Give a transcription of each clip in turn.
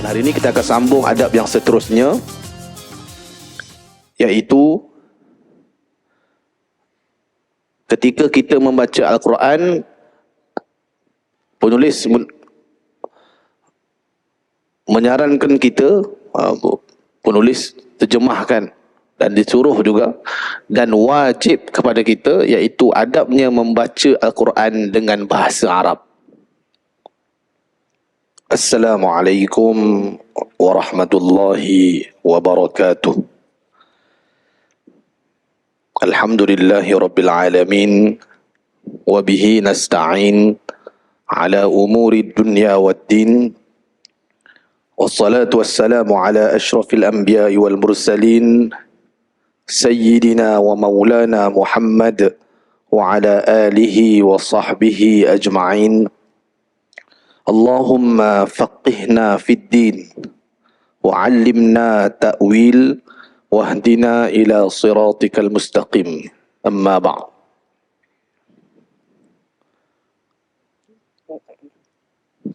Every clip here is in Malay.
Hari ini kita akan sambung adab yang seterusnya, iaitu ketika kita membaca Al-Quran, penulis menyarankan kita, penulis terjemahkan dan disuruh juga dan wajib kepada kita, iaitu adabnya membaca Al-Quran dengan bahasa Arab. Assalamualaikum warahmatullahi wabarakatuh. Alhamdulillahi rabbil alamin, wabihi nasta'in ala umuri dunya waddin, wassalatu wassalamu ala ashrafil anbiya'i wal mursalin, sayyidina wa maulana Muhammad wa ala alihi wa sahbihi ajma'in. Allahumma faqihna fid din wa 'allimna ta'wil wahdina ila siratikal mustaqim. Amma ba'd.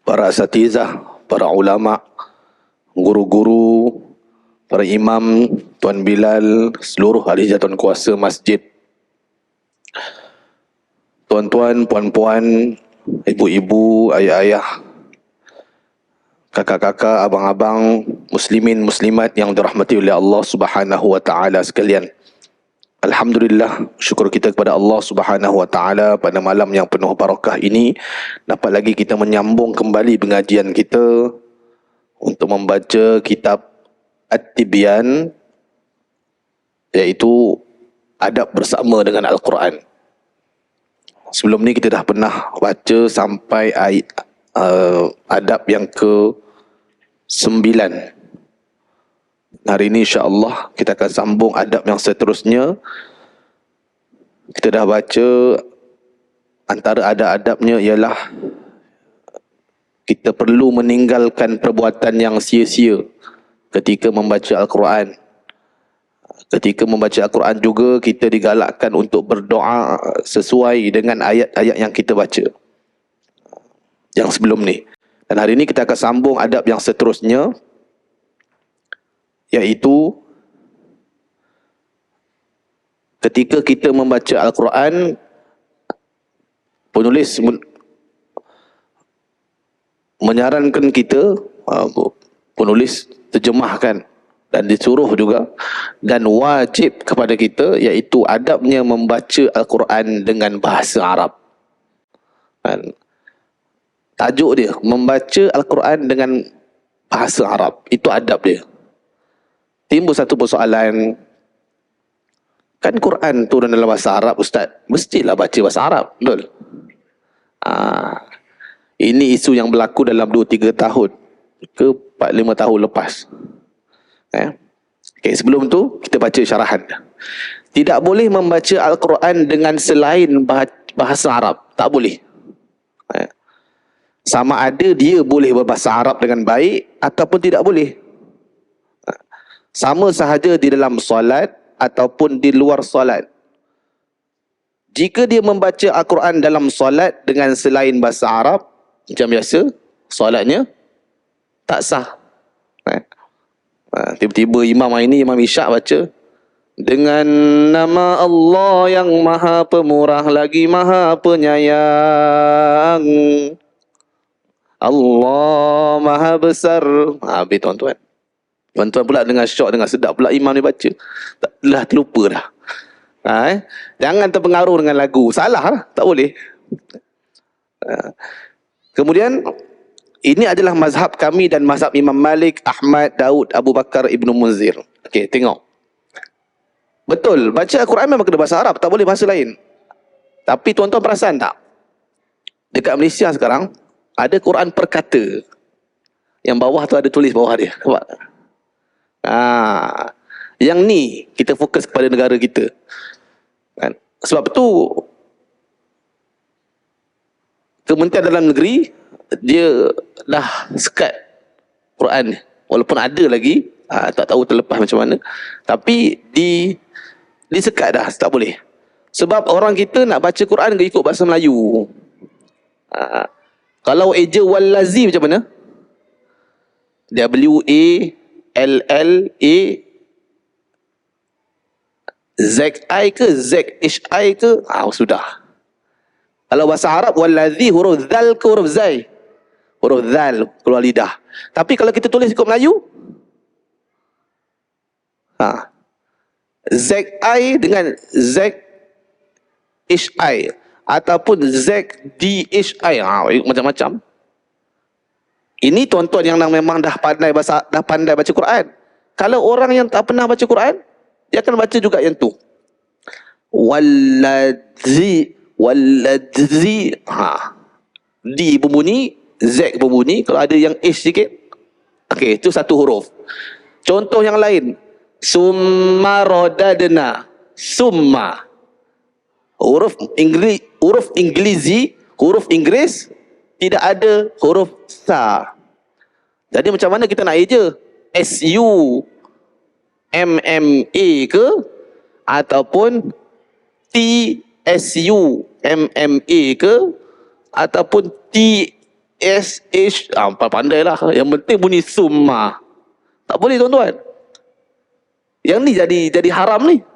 Para asatizah, para ulama, guru-guru, para imam, Tuan Bilal, seluruh ahli jatuan kuasa masjid, tuan-tuan, puan-puan, ibu-ibu, ayah-ayah, kakak-kakak, abang-abang, muslimin, muslimat yang dirahmati oleh Allah Subhanahu wa taala sekalian. Alhamdulillah, syukur kita kepada Allah Subhanahu wa taala pada malam yang penuh barakah ini dapat lagi kita menyambung kembali pengajian kita untuk membaca kitab At-Tibyan, iaitu adab bersama dengan Al-Quran. Sebelum ni kita dah pernah baca sampai adab yang ke-9. Hari ini insya-Allah kita akan sambung adab yang seterusnya. Kita dah baca, antara adab-adabnya ialah kita perlu meninggalkan perbuatan yang sia-sia ketika membaca Al-Quran. Ketika membaca Al-Quran juga kita digalakkan untuk berdoa sesuai dengan ayat-ayat yang kita baca yang sebelum ni. Dan hari ini kita akan sambung adab yang seterusnya, iaitu ketika kita membaca Al-Quran, penulis menyarankan kita, penulis terjemahkan dan disuruh juga dan wajib kepada kita, iaitu adabnya membaca Al-Quran dengan bahasa Arab. Dan tajuk dia, membaca Al-Quran dengan bahasa Arab, itu adab dia. Timbul satu persoalan, kan Quran turun dalam bahasa Arab Ustaz, mestilah baca bahasa Arab, betul? Ini isu yang berlaku dalam 2-3 tahun ke 4-5 tahun lepas. Okay, sebelum tu kita baca syarahan. Tidak boleh membaca Al-Quran dengan selain bahasa Arab, tak boleh. Sama ada dia boleh berbahasa Arab dengan baik ataupun tidak boleh. Sama sahaja di dalam solat ataupun di luar solat. Jika dia membaca Al-Quran dalam solat dengan selain bahasa Arab, macam biasa, solatnya tak sah. Tiba-tiba imam hari ni, Imam Isyak baca, dengan nama Allah yang maha pemurah lagi maha penyayang, Allah maha besar. Habis tuan-tuan. Tuan-tuan pula dengan syok, dengan sedap pula imam ni baca. Dah terlupa dah. Jangan terpengaruh dengan lagu. Salah lah, tak boleh. Kemudian, ini adalah mazhab kami dan mazhab Imam Malik, Ahmad, Daud, Abu Bakar, Ibnu Munzir. Okey, tengok. Betul, baca Al-Quran memang kena bahasa Arab, tak boleh bahasa lain. Tapi tuan-tuan perasan tak? Dekat Malaysia sekarang, ada Quran perkata. Yang bawah tu ada tulis bawah dia. Nampak? Yang ni, kita fokus kepada negara kita. Kan? Sebab tu, Kementerian Dalam Negeri, dia dah sekat Quran ni. Walaupun ada lagi, tak tahu terlepas macam mana, tapi disekat dah, tak boleh. Sebab orang kita nak baca Quran ikut bahasa Melayu. Kalau eja wal lazi macam mana? W-A-L-L-A Z-I ke Z-H-I ke? Sudah. Kalau bahasa Arab, waladhi huruf zal ke huruf zai? Huruf zal, keluar lidah. Tapi kalau kita tulis ikut Melayu, Z-I dengan Z-H-I ataupun Z-D-H-I. Macam-macam. Ini tuan-tuan yang memang dah pandai baca Quran. Kalau orang yang tak pernah baca Quran, dia akan baca juga yang tu. Waladhi. D berbunyi, Z berbunyi. Kalau ada yang H sikit, okey, itu satu huruf. Contoh yang lain, summa rodadna. Summa, huruf Inggeris tidak ada huruf sa. Jadi macam mana kita nak eja? S-U-M-M-A ke ataupun T-S-U-M-M-A ke ataupun T-S-H. Pandailah. Yang penting bunyi summa. Tak boleh tuan-tuan. Yang ni jadi haram ni.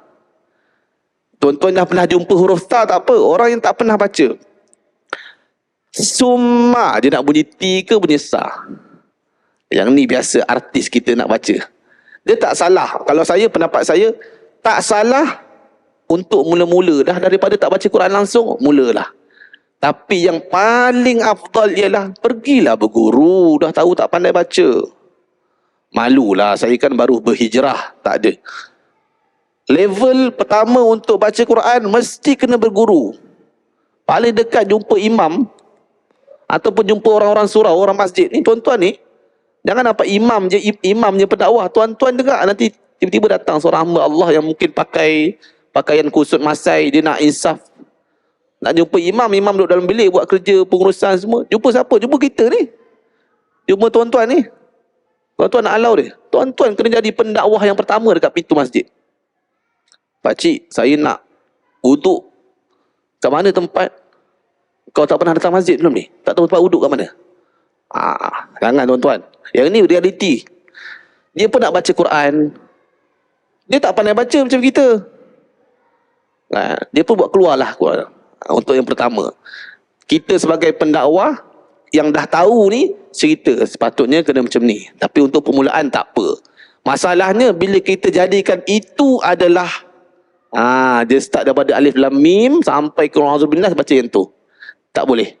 Tuan-tuan dah pernah jumpa huruf ta, tak apa. Orang yang tak pernah baca, summa, dia nak bunyi T ke bunyi sa. Yang ni biasa artis kita nak baca. Dia tak salah. Kalau pendapat saya, tak salah untuk mula-mula. Dah daripada tak baca Quran langsung, mulalah. Tapi yang paling afdal ialah pergilah berguru. Dah tahu tak pandai baca, malulah. Saya kan baru berhijrah, tak ada. Level pertama untuk baca Quran mesti kena berguru. Paling dekat jumpa imam ataupun jumpa orang-orang surau, orang masjid ni. Tuan-tuan ni, jangan nampak imam je pendakwah. Tuan-tuan dengar, nanti tiba-tiba datang seorang hamba Allah yang mungkin pakai pakaian kusut masai, dia nak insaf. Nak jumpa imam duduk dalam bilik buat kerja pengurusan semua. Jumpa siapa? Jumpa kita ni. Jumpa tuan-tuan ni. Tuan-tuan nak halau dia. Tuan-tuan kena jadi pendakwah yang pertama dekat pintu masjid. Pakcik, saya nak wuduk. Kat mana tempat? Kau tak pernah datang masjid belum ni? Tak tahu tempat wuduk kat mana? Jangan tuan-tuan. Yang ni realiti. Dia pun nak baca Quran, dia tak pandai baca macam kita. Dia pun buat keluarlah Quran. Untuk yang pertama, kita sebagai pendakwah yang dah tahu ni, cerita sepatutnya kena macam ni. Tapi untuk permulaan tak apa. Masalahnya bila kita jadikan itu adalah dia start daripada alif lam mim sampai ke auzubillah, baca yang tu. Tak boleh.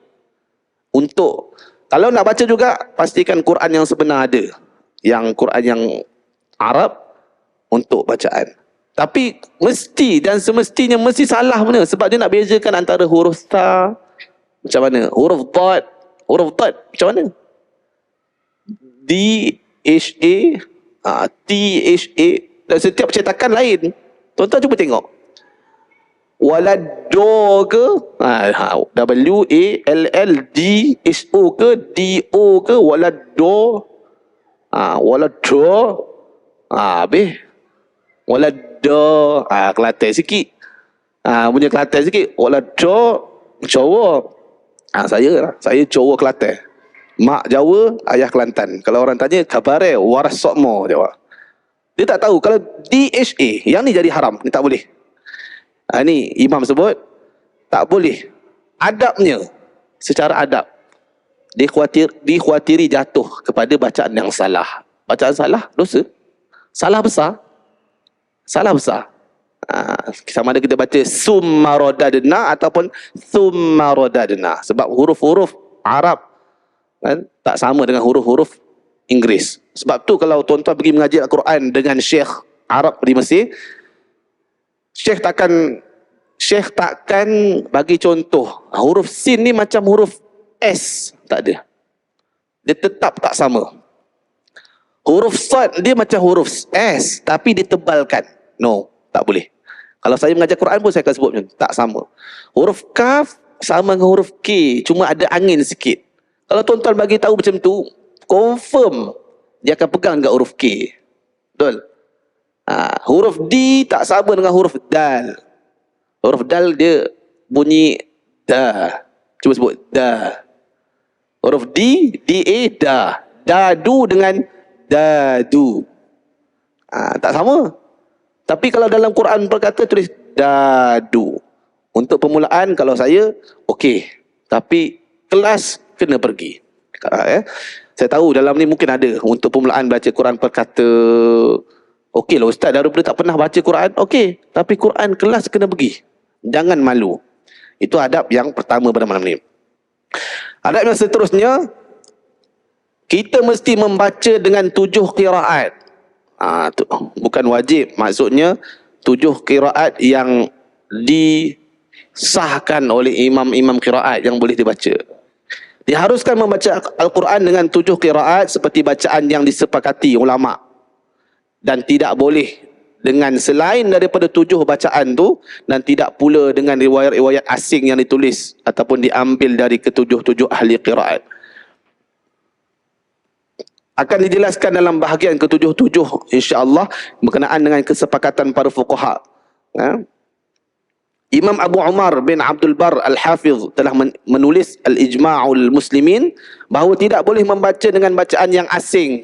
Kalau nak baca juga, pastikan Quran yang sebenar ada. Yang Quran yang Arab untuk bacaan. Tapi mesti dan semestinya mesti salah punya. Sebab dia nak bezakan antara huruf ta, macam mana? Huruf dad macam mana? D-H-A, T-H-A. Dan setiap cetakan lain. Tuan-tuan cuba tengok. Walado ke? W-A-L-L-D-H-O ke? D-O ke? Walado. Walado. Habis. Walado. Kelantan sikit. Punya Kelantan sikit. Walado. Jawa. Saya Jawa Kelantan. Mak Jawa, ayah Kelantan. Kalau orang tanya, kabare, waras sokmo, jawab. Dia tak tahu. Kalau D-H-A, yang ni jadi haram. Ni tak boleh. Ni imam sebut, tak boleh. Adabnya, secara adab, dikhawatiri jatuh kepada bacaan yang salah. Bacaan salah, dosa. Salah besar. Sama ada kita baca summa rodadna ataupun summa rodadna. Sebab huruf-huruf Arab tak sama dengan huruf-huruf Inggeris. Sebab tu kalau tuan-tuan pergi mengaji Al-Quran dengan Syekh Arab di Mesir, Syekh takkan bagi contoh huruf sin ni macam huruf S. Tak ada. Dia tetap tak sama. Huruf sad dia macam huruf S tapi ditebalkan. No, tak boleh. Kalau saya mengajar Quran pun saya akan sebut macam tak sama. Huruf kaf sama dengan huruf K, cuma ada angin sikit. Kalau tuan-tuan bagi tahu macam tu, confirm dia akan pegang dekat huruf K. Betul? Huruf D tak sama dengan huruf dal. Huruf dal dia bunyi da. Cuba sebut da. Huruf D, D-A, da. Dadu dengan dadu. Tak sama. Tapi kalau dalam Quran berkata tulis dadu. Untuk permulaan kalau saya okey, tapi kelas kena pergi. Saya tahu dalam ni mungkin ada untuk permulaan baca Quran perkata. Okey lah ustaz, daripada tak pernah baca Quran, okey, tapi Quran kelas kena pergi. Jangan malu. Itu adab yang pertama pada malam ni. Adab yang seterusnya, kita mesti membaca dengan 7 qiraat. Bukan wajib, maksudnya 7 qiraat yang disahkan oleh imam-imam qiraat yang boleh dibaca. Diharuskan membaca Al-Quran dengan 7 qiraat seperti bacaan yang disepakati ulama. Dan tidak boleh dengan selain daripada 7 bacaan tu, dan tidak pula dengan riwayat-riwayat asing yang ditulis ataupun diambil dari ketujuh-tujuh ahli qiraat. Akan dijelaskan dalam bahagian ke-7 insya-Allah berkenaan dengan kesepakatan para fuqaha. Imam Abu Umar bin Abdul Bar Al-Hafiz telah menulis Al-Ijma'ul Muslimin bahawa tidak boleh membaca dengan bacaan yang asing.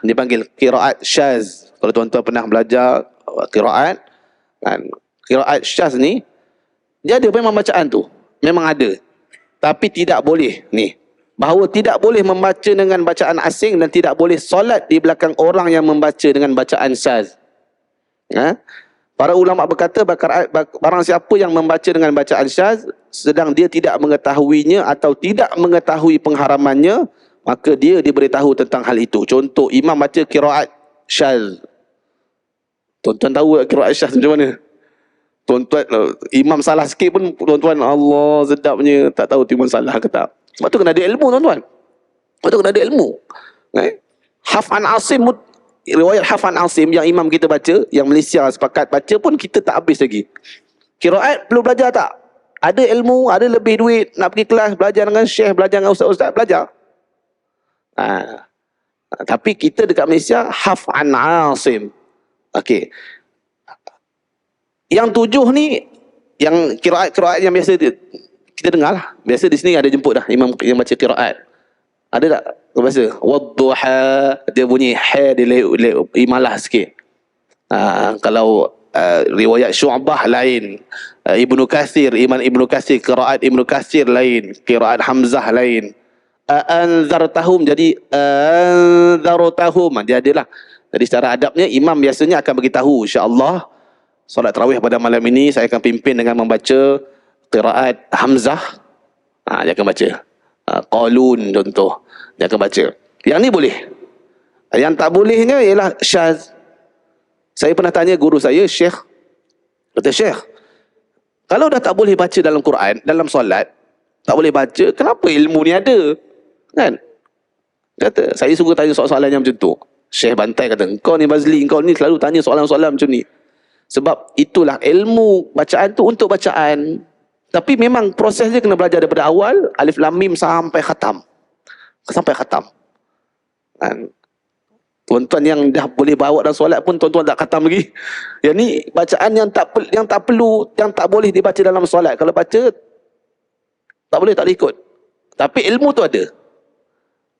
Dipanggil qiraat syaz. Kalau tuan-tuan pernah belajar qiraat, qiraat syaz ni, dia ada memang bacaan tu. Memang ada. Tapi tidak boleh ni. Bahawa tidak boleh membaca dengan bacaan asing dan tidak boleh solat di belakang orang yang membaca dengan bacaan syaz. Para ulama berkata barang siapa yang membaca dengan bacaan syaz sedang dia tidak mengetahuinya atau tidak mengetahui pengharamannya, maka dia diberitahu tentang hal itu. Contoh, imam baca qiraat syaz. Tuan-tuan tahu qiraat syaz macam mana? Tuan-tuan, imam salah sikit pun tuan-tuan, Allah sedapnya, tak tahu imam salah ke tak. Sebab tu kena ada ilmu tuan-tuan. Sebab tu kena ada ilmu. Haf'an Asim, riwayat Haf'an Asim yang imam kita baca, yang Malaysia sepakat baca pun kita tak habis lagi. Qiraat perlu belajar tak? Ada ilmu, ada lebih duit, nak pergi kelas, belajar dengan syekh, belajar dengan ustaz-ustaz, belajar. Tapi kita dekat Malaysia, Haf'an Asim. Okey. Yang 7 ni, yang qiraat yang biasa kita dengar lah. Biasa di sini ada jemput dah imam yang baca qiraat. Ada tak? Bahasa wadduha, dia bunyi ha, dia imalah sikit. Kalau riwayat Syu'bah lain, Ibnu Katsir, Imam Ibnu Katsir, qiraat Ibnu Katsir lain, qiraat Hamzah lain. Anzartahum jadi anzartahum, dia adalah. Jadi secara adabnya imam biasanya akan beritahu, insya-Allah solat tarawih pada malam ini saya akan pimpin dengan membaca qiraat Hamzah. Dia akan baca. Qalun contoh, dia akan baca. Yang ni boleh. Yang tak bolehnya ialah syaz. Saya pernah tanya guru saya, Syekh, kata Syekh, kalau dah tak boleh baca dalam Quran, dalam solat, tak boleh baca, kenapa ilmu ni ada? Kan? Kata, saya suka tanya soalan yang macam tu. Syekh bantai kata, kau ni Bazli, kau ni selalu tanya soalan-soalan macam ni. Sebab itulah ilmu bacaan tu untuk bacaan. Tapi memang prosesnya kena belajar daripada awal, alif lam mim sampai khatam. Sampai khatam. Tuan-tuan yang dah boleh bawa dalam solat pun tuan-tuan tak khatam lagi. Yang ni bacaan yang tak perlu, yang tak boleh dibaca dalam solat. Kalau baca tak boleh, tak boleh ikut. Tapi ilmu tu ada.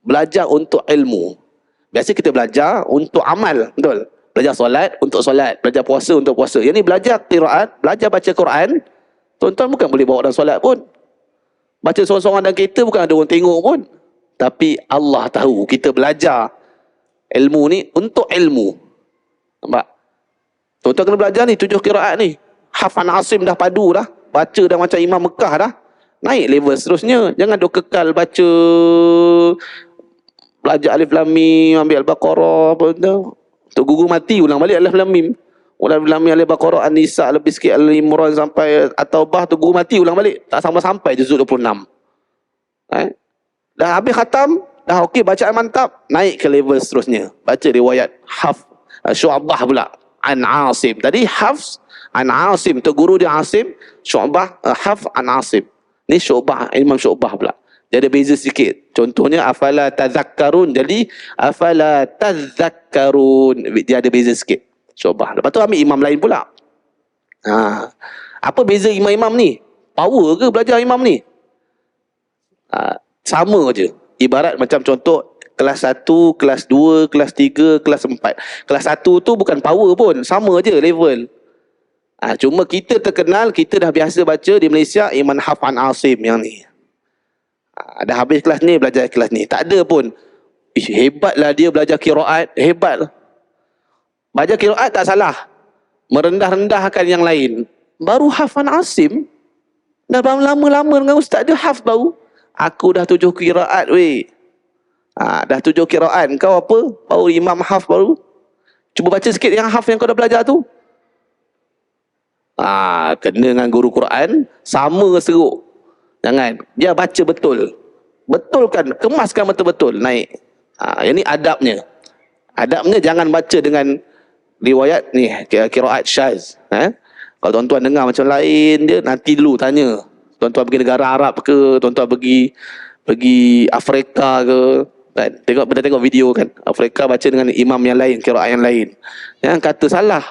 Belajar untuk ilmu. Biasa kita belajar untuk amal, betul? Belajar solat untuk solat, belajar puasa untuk puasa. Yang ni belajar qiraat, belajar baca Quran. Tuan-tuan bukan boleh bawa dalam solat pun. Baca seorang-seorang dalam kereta bukan ada orang tengok pun. Tapi Allah tahu kita belajar ilmu ni untuk ilmu. Nampak? Tuan-tuan kena belajar ni 7 qiraat ni. Hafan Asim dah padu dah. Baca dah macam Imam Mekah dah. Naik level seterusnya. Jangan duk kekal baca, belajar alif lam mim, ambil Al-Baqarah apa tu. Tok guru mati ulang balik alif lam mim. Ulang lam mim Al-Baqarah, An-Nisa, lebih sikit Al-Imran sampai At-Taubah, tu guru mati ulang balik. Tak sampai juzuk 26. Dah habis khatam, dah okey bacaan mantap, naik ke level seterusnya. Baca riwayat Syu'bah pula, An Asim. Tadi Hafs An Asim, tu guru dia Asim, Syu'bah Hafs An Asim. Ni Syu'bah, Imam Syu'bah pula. Dia ada beza sikit. Contohnya afala tazakkarun, jadi afala tazakkarun, dia ada beza sikit. Syu'bah. Lepas tu ambil imam lain pula. Apa beza imam-imam ni? Power ke belajar imam ni? Sama je. Ibarat macam contoh Kelas 1, kelas 2, kelas 3, kelas 4. Kelas 1 tu bukan power pun, sama je level. Cuma kita terkenal, kita dah biasa baca di Malaysia Iman Hafan Asim yang ni. Dah habis kelas ni, belajar kelas ni. Tak ada pun. Hebatlah dia belajar qiraat, hebat. Baca qiraat tak salah. Merendah-rendahkan yang lain. Baru Hafan Asim, dah lama-lama dengan ustaz dia hafz baru. Aku dah 7 qiraat weh. Dah 7 qiraat. Kau apa? Baru imam hafz baru. Cuba baca sikit yang hafz yang kau dah belajar tu. Kena dengan guru Quran, sama seruk. Jangan. Dia baca betul. Betulkan, kemaskan betul-betul, naik. Yang ni adabnya. Adabnya jangan baca dengan riwayat ni, qiraat syaz. Kalau tuan-tuan dengar macam lain dia, nanti dulu tanya. Tuan-tuan pergi negara Arab ke, tuan-tuan pergi Afrika ke, kan? Tengok video kan. Afrika baca dengan imam yang lain, qiraat yang lain. Jangan kata salah.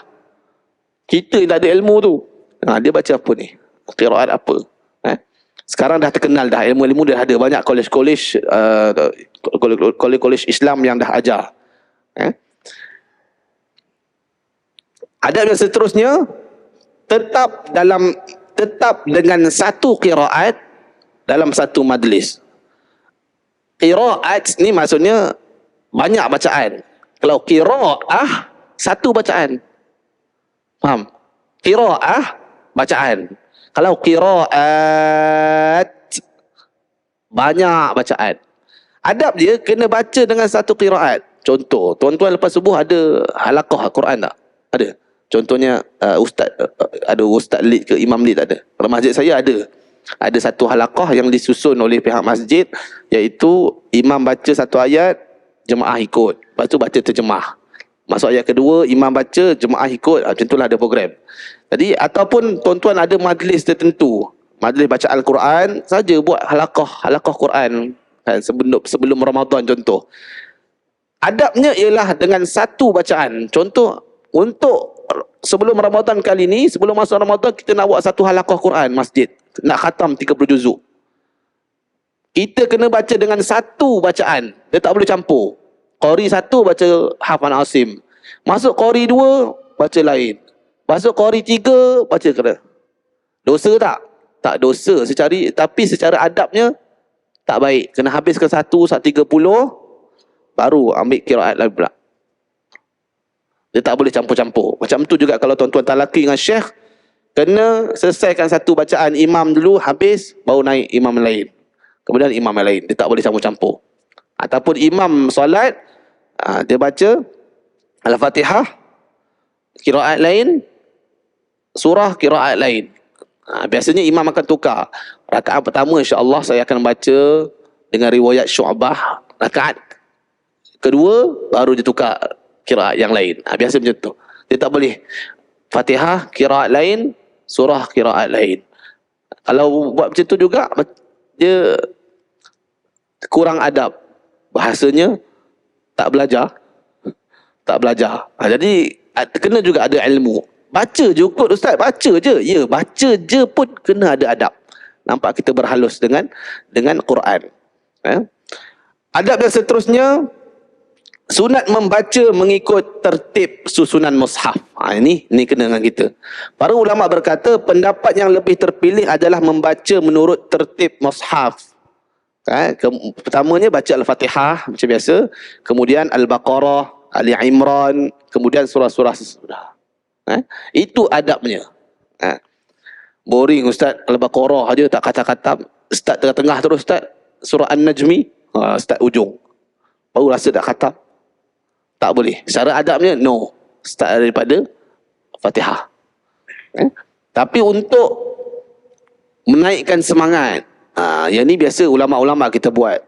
Kita yang tak ada ilmu tu. Dia baca apa ni? Qiraat apa? Sekarang dah terkenal dah, ilmu-ilmu dah ada banyak kolej-kolej Islam yang dah ajar. Adab yang seterusnya, tetap dengan satu qiraat dalam satu majlis. Qiraat ni maksudnya banyak bacaan. Kalau qiraah, satu bacaan. Faham? Qiraah, bacaan. Kalau qiraat, banyak bacaan. Adab dia kena baca dengan satu qiraat. Contoh, tuan-tuan lepas subuh ada halaqah Quran tak? Ada. Contohnya ada ustaz lead ke imam lead, tak ada. Kalau masjid saya ada. Ada satu halaqah yang disusun oleh pihak masjid, iaitu imam baca satu ayat, jemaah ikut. Lepas tu baca terjemah. Masuk ayat kedua, imam baca, jemaah ikut. Macam itulah ada program. Jadi, ataupun tuan-tuan ada majlis tertentu, majlis baca Al-Quran, saja buat halaqah Quran. Kan, sebelum Ramadan contoh. Adabnya ialah dengan satu bacaan. Contoh, untuk sebelum Ramadan kali ni, sebelum masuk Ramadan, kita nak buat satu halaqah Quran masjid. Nak khatam 30 juzuk. Kita kena baca dengan satu bacaan. Dia tak boleh campur. Qari 1 baca Hafan Asim. Masuk Qari 2, baca lain. Masuk Qari 3, baca kena. Dosa tak? Tak dosa tapi secara adabnya tak baik. Kena habiskan 1:30, baru ambil qiraat lain pula. Dia tak boleh campur-campur. Macam tu juga kalau tuan-tuan talaki dengan syekh, kena selesaikan satu bacaan imam dulu, habis, baru naik imam lain. Kemudian imam yang lain. Dia tak boleh campur-campur. Ataupun imam solat, dia baca Al-Fatihah, qiraat lain, surah qiraat lain. Biasanya imam akan tukar. Rakaat pertama insya-Allah saya akan baca dengan riwayat Syu'bah. Rakaat kedua baru dia tukar qiraat yang lain. Biasa macam tu. Dia tak boleh Fatihah qiraat lain, surah qiraat lain. Kalau buat macam tu juga, dia kurang adab. Bahasanya tak belajar. Jadi kena juga ada ilmu. Baca je kot ustaz, baca je. Ya, baca je pun kena ada adab. Nampak kita berhalus dengan Quran. Adab yang seterusnya, sunat membaca mengikut tertib susunan mushaf. Ini kena dengan kita. Para ulama berkata pendapat yang lebih terpilih adalah membaca menurut tertib mushaf. Pertamanya baca Al-Fatihah macam biasa, kemudian Al-Baqarah, Ali Imran, kemudian surah-surah sesudah. Itu adabnya. Boring ustaz, Al-Baqarah aja tak kata-kata. Start tengah-tengah terus ustaz, surah An-Najmi, start ujung. Baru rasa tak kata. Tak boleh. Secara adabnya, no. Start daripada Fatihah. Tapi untuk menaikkan semangat, yang ni biasa ulama-ulama kita buat.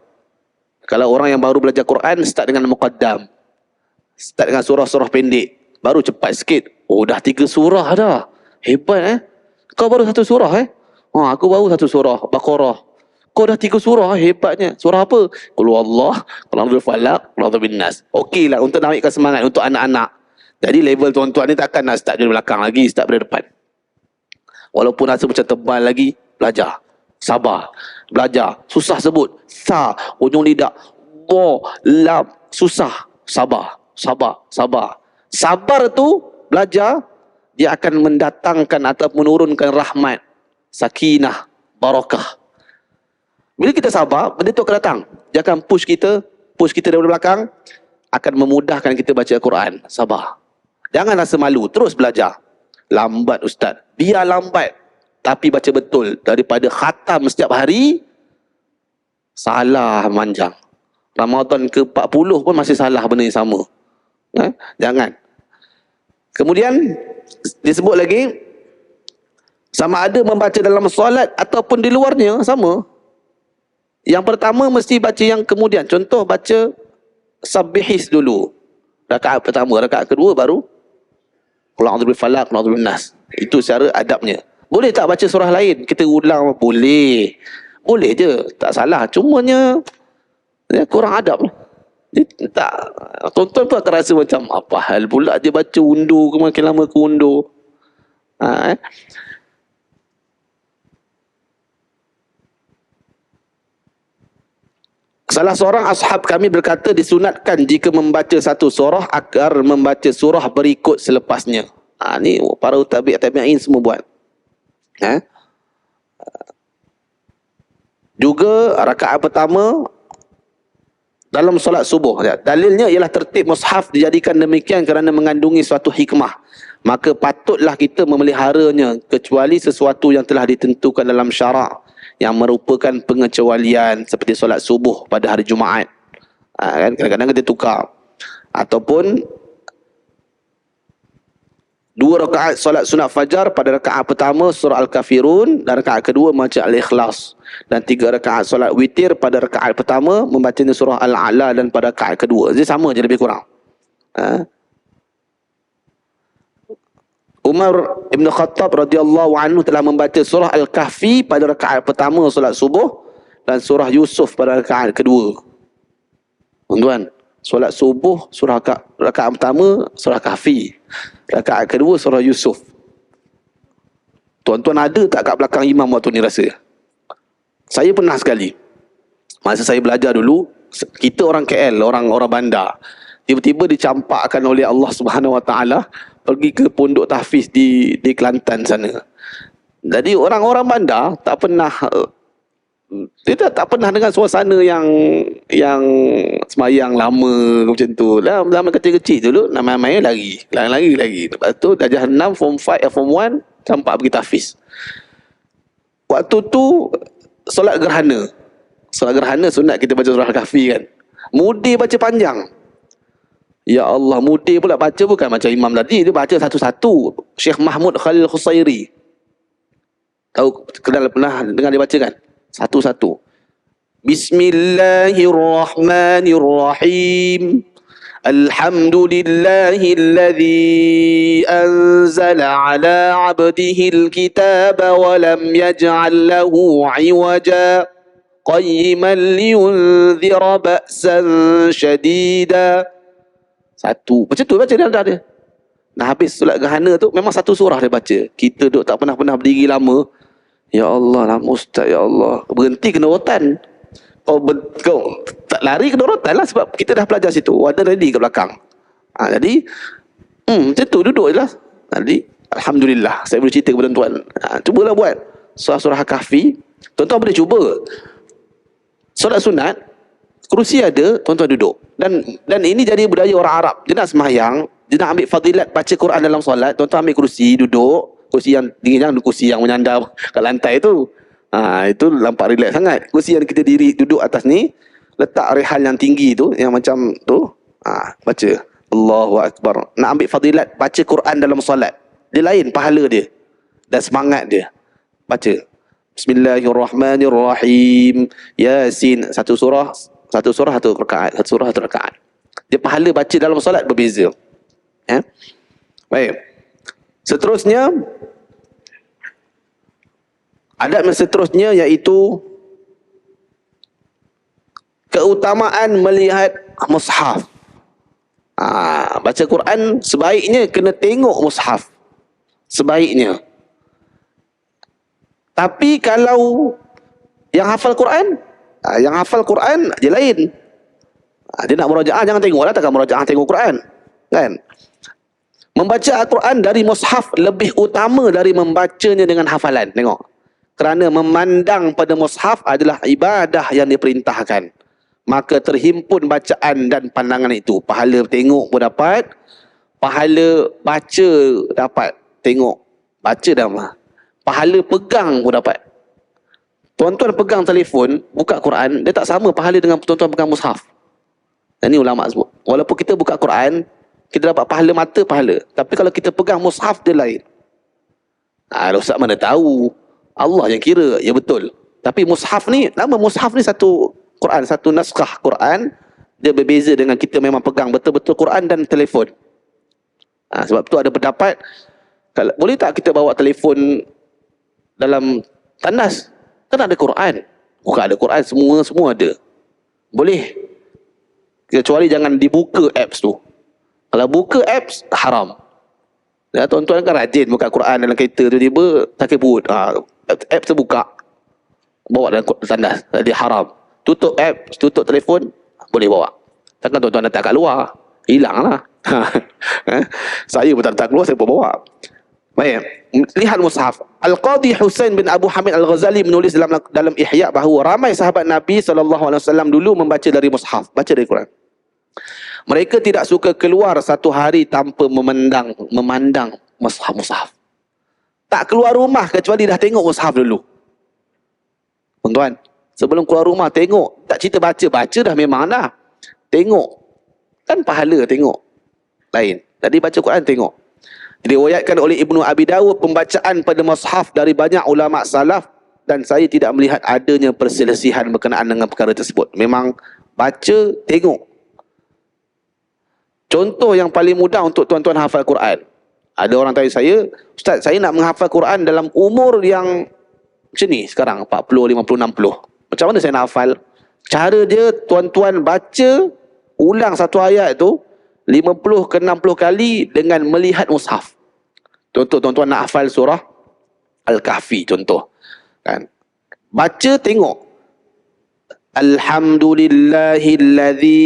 Kalau orang yang baru belajar Quran, start dengan Muqaddam. Start dengan surah-surah pendek. Baru cepat sikit. Oh, dah 3 surah dah. Hebat Kau baru 1 surah aku baru 1 surah Baqarah. Kau dah 3 surah, hebatnya. Surah apa? Qul huwallah, Qul a'udzu birabbil falaq, Qul a'udzu bin nas. Okeylah untuk naikkan semangat untuk anak-anak. Jadi level tuan-tuan ni takkan nak start dari belakang lagi, start dari depan. Walaupun rasa macam tebal lagi, belajar. Sabar. Belajar. Susah sebut. Sa, ujung lidah. dha, lam. Susah. Sabar. Sabar. Sabar. Sabar tu belajar, dia akan mendatangkan atau menurunkan rahmat, sakinah, barakah. Bila kita sabar, benda tu akan datang. Dia akan push kita daripada belakang, akan memudahkan kita baca Al-Quran. Sabar. Jangan rasa malu, terus belajar. Lambat ustaz. Biar lambat, tapi baca betul. Daripada khatam setiap hari, salah manjang. Ramadan ke-40 pun masih salah benda yang sama. Jangan. Kemudian disebut lagi, sama ada membaca dalam solat ataupun di luarnya, sama. Yang pertama mesti baca yang kemudian. Contoh baca Sabbihis dulu, rakaat pertama. Rakaat kedua baru Qul a'udzu birabbil falaq, Qul a'udzu birabbin nas. Itu cara adabnya. Boleh tak baca surah lain? Kita ulang, boleh. Boleh je, tak salah. Cumanya kurang adab. Dia tak, tonton pun akan rasa macam apa hal pula dia baca undur ke, makin lama ke undur. Salah seorang ashab kami berkata, disunatkan jika membaca satu surah agar membaca surah berikut selepasnya. Ni para tabi'in semua buat. Juga rakaat pertama dalam solat subuh. Dalilnya ialah tertib mushaf dijadikan demikian kerana mengandungi suatu hikmah. Maka patutlah kita memeliharanya, kecuali sesuatu yang telah ditentukan dalam syarak yang merupakan pengecualian, seperti solat subuh pada hari Jumaat. Kan kadang-kadang kita tukar. Ataupun 2 rakaat solat sunat fajar, pada rakaat pertama surah Al-Kafirun dan rakaat kedua membaca Al-Ikhlas. Dan 3 rakaat solat witir, pada rakaat pertama membacanya surah Al-A'la dan pada rakaat kedua. Jadi sama je lebih kurang. Umar Ibn Khattab radhiyallahu anhu telah membaca surah Al-Kahfi pada rakaat pertama solat subuh dan surah Yusuf pada rakaat kedua. Tuan-tuan, solat subuh surah rakaat pertama surah Kahfi, rakaat kedua surah Yusuf. Tuan-tuan ada tak kat belakang imam waktu ni rasa? Saya pernah sekali. Masa saya belajar dulu, kita orang KL, orang bandar, tiba-tiba dicampakkan oleh Allah Subhanahu Wa Taala pergi ke pondok tahfiz di Kelantan sana. Jadi orang-orang bandar tak pernah, dia tak pernah dengan suasana yang semayang lama macam tu. Lama kecil-kecil dulu nak main-main lagi. Lepas tu darjah 6 form 5 form 1 campak pergi tahfiz. Waktu tu solat gerhana. Solat gerhana sunat kita baca surah Al-Kahfi kan. Mudir baca panjang. Ya Allah, mudir pula baca bukan macam imam tadi, dia baca satu-satu. Syekh Mahmud Khalil Khusairi. Tahu, pernah dengar dia baca kan? Satu-satu. Bismillahirrahmanirrahim. Alhamdulillahilladzi anzala ala abdihil kitaba wa lam yaj'al lahu 'iwaja qayyiman liyunzira ba'san syadida. Satu. Macam tu baca dia. Nah, habis solat gerhana tu memang satu surah dia baca. Kita duk tak pernah berdiri lama. Ya Allah, lama ustaz, ya Allah. Berhenti kena rotan. Kau tak lari kena rotan lah, sebab kita dah belajar situ. Ada ready kat belakang. Jadi macam tu duduk je lah. Jadi alhamdulillah saya boleh cerita kepada tuan. Cubalah buat surah Kahfi. Tuan-tuan boleh cuba. Solat sunat, kerusi ada, tuan-tuan duduk. Dan ini jadi budaya orang Arab. Dia nak sembahyang, dia nak ambil fadilat baca Quran dalam solat, tuan-tuan ambil kerusi, duduk. Kerusi yang tinggi, jangan kerusi yang menyandar kat lantai tu. Itu nampak relax sangat. Kerusi yang kita duduk atas ni, letak rehal yang tinggi tu, yang macam tu, baca Allahu Akbar. Nak ambil fadilat baca Quran dalam solat, dia lain pahala dia dan semangat dia. Baca Bismillahirrahmanirrahim, Yasin, satu surah satu rakaat, satu rakaat. Dia pahala baca dalam solat berbeza. Baik. Seterusnya, adab seterusnya iaitu keutamaan melihat mushaf. Baca Quran sebaiknya kena tengok mushaf. Sebaiknya. Tapi kalau yang hafal Quran, dia lain. Dia nak murajaah, jangan tengok lah, takkan murajaah tengok Quran. Kan? Membaca Al-Quran dari mushaf lebih utama dari membacanya dengan hafalan. Tengok. Kerana memandang pada mushaf adalah ibadah yang diperintahkan. Maka terhimpun bacaan dan pandangan itu. Pahala tengok pun dapat, pahala baca dapat. Tengok, baca dah mah. Pahala pegang pun dapat. Tuan-tuan pegang telefon, buka Quran, dia tak sama pahala dengan tuan-tuan pegang mushaf. Dan ini ulama sebut. Walaupun kita buka Quran, kita dapat pahala mata, pahala. Tapi kalau kita pegang mushaf, dia lain. Ustaz mana tahu. Allah yang kira, ya betul. Tapi mushaf ni, nama mushaf ni satu Quran, satu naskah Quran. Dia berbeza dengan kita memang pegang betul-betul Quran dan telefon. Sebab tu ada pendapat, boleh tak kita bawa telefon dalam tandas? Kan ada Quran. Bukan ada Quran, semua ada. Boleh. Kecuali jangan dibuka apps tu. Kalau buka apps, haram. Ya, tuan-tuan kan rajin buka Quran dalam kereta, tiba-tiba sakit perut. Apps terbuka. Bawa dalam tandas. Jadi haram. Tutup apps, tutup telefon, boleh bawa. Takkan tuan-tuan letak kat luar. Hilang lah. Saya pun tak letak keluar, saya pun bawa. Baik, lihat mushaf. Al-Qadhi Husain bin Abu Hamid Al-Ghazali menulis dalam Ihya bahawa ramai sahabat Nabi SAW dulu membaca dari mushaf, baca dari Quran. Mereka tidak suka keluar satu hari tanpa memandang mushaf. Tak keluar rumah kecuali dah tengok mushaf dulu. Tuan-tuan, sebelum keluar rumah tengok, tak cerita baca dah memang dah. Tengok. Kan pahala tengok. Lain. Tadi baca Quran tengok. Diriwayatkan oleh Ibnu Abi Dawud pembacaan pada mushaf dari banyak ulama salaf dan saya tidak melihat adanya perselisihan berkenaan dengan perkara tersebut. Memang baca, tengok. Contoh yang paling mudah untuk tuan-tuan hafal Quran. Ada orang tanya saya, Ustaz, saya nak menghafal Quran dalam umur yang macam ni sekarang, 40, 50, 60. Macam mana saya nak hafal? Cara dia, tuan-tuan baca ulang satu ayat tu 50 ke 60 kali dengan melihat mushaf. Contoh tuan-tuan nak hafal surah Al-Kahfi contoh. Kan? Baca tengok. Alhamdulillahilladzi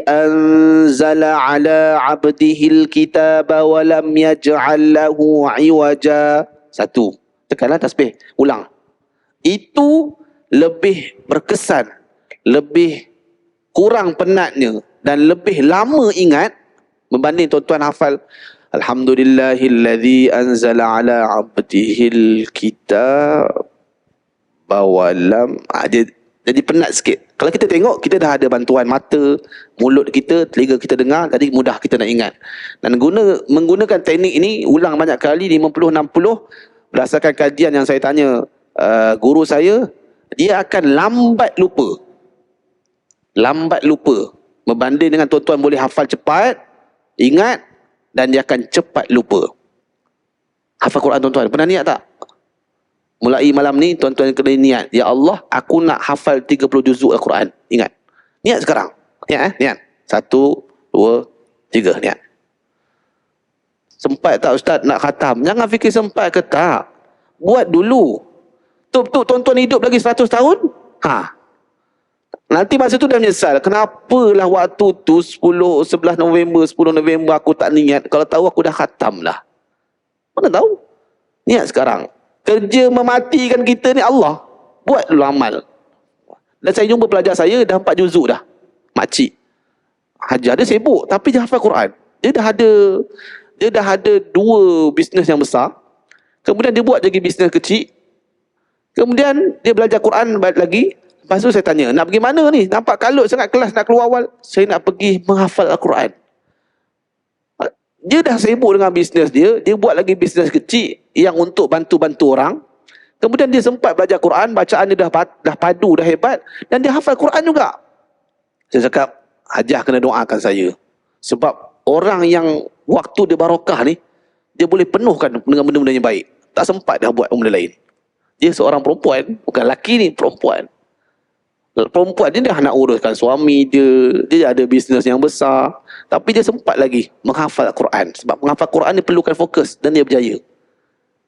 anzala ala abdihil kitaba wa lam yaj'al lahu iwaja. Satu. Tekanlah tasbih. Ulang. Itu lebih berkesan, lebih kurang penatnya dan lebih lama ingat membanding tuan-tuan hafal Alhamdulillahilladzi anzala ala abdihil kitab bawalam. Jadi penat sikit. Kalau kita tengok, kita dah ada bantuan mata, mulut kita, telinga kita dengar, jadi mudah kita nak ingat. Dan menggunakan teknik ini ulang banyak kali, 50-60, berdasarkan kajian yang saya tanya guru saya, dia akan lambat lupa. Lambat lupa. Membanding dengan tuan-tuan boleh hafal cepat, ingat, dan dia akan cepat lupa. Hafal Quran tuan-tuan, pernah niat tak? Mulai malam ni tuan-tuan kena niat, ya Allah, aku nak hafal 30 juzuk Al-Quran. Ingat. Niat sekarang. Niat niat. 1, 2, 3, niat. Sempat tak Ustaz nak khatam? Jangan fikir sempat ke tak. Buat dulu. Betul-betul tuan-tuan hidup lagi 100 tahun? Nanti masa tu dah menyesal. Kenapalah waktu tu 11 November aku tak niat. Kalau tahu aku dah khatam lah. Mana tahu? Niat sekarang. Kerja mematikan kita ni Allah. Buat dulu amal. Dan saya jumpa pelajar saya dah 4 juzuk dah. Makcik. Hajar dia sibuk tapi dia hafal Quran. Dia dah ada 2 bisnes yang besar. Kemudian dia buat lagi bisnes kecil. Kemudian dia belajar Quran balik lagi. Lepas tu saya tanya, nak pergi mana ni? Nampak kalut sangat kelas nak keluar awal. Saya nak pergi menghafal Al-Quran. Dia dah sibuk dengan bisnes dia. Dia buat lagi bisnes kecil yang untuk bantu-bantu orang. Kemudian dia sempat belajar Quran. Bacaan dia dah padu, dah hebat. Dan dia hafal Quran juga. Saya cakap, Hajah kena doakan saya. Sebab orang yang waktu dia barakah ni, dia boleh penuhkan dengan benda-benda yang baik. Tak sempat dah buat benda lain. Dia seorang perempuan, bukan lelaki ni, perempuan. Perempuan dia dah nak uruskan suami dia, dia ada bisnes yang besar, tapi dia sempat lagi menghafal Al-Quran. Sebab menghafal Quran dia perlukan fokus dan dia berjaya.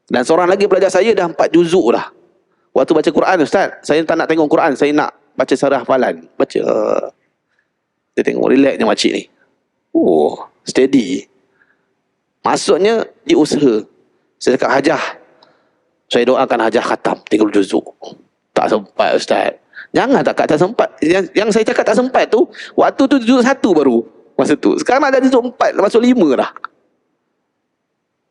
Dan seorang lagi pelajar saya dah 4 juzuk lah. Waktu baca Quran, Ustaz, saya tak nak tengok Quran, saya nak baca secara hafalan. Baca. Dia tengok relax je makcik ni. Oh, steady. Maksudnya dia usaha. Saya cakap hajah, saya doakan hajah khatam 30 juzuk. Tak sempat ustaz. Jangan tak sempat. Yang saya cakap tak sempat tu, waktu tu juzuk 1 baru masa tu. Sekarang ada juzuk 4, masuk 5 dah.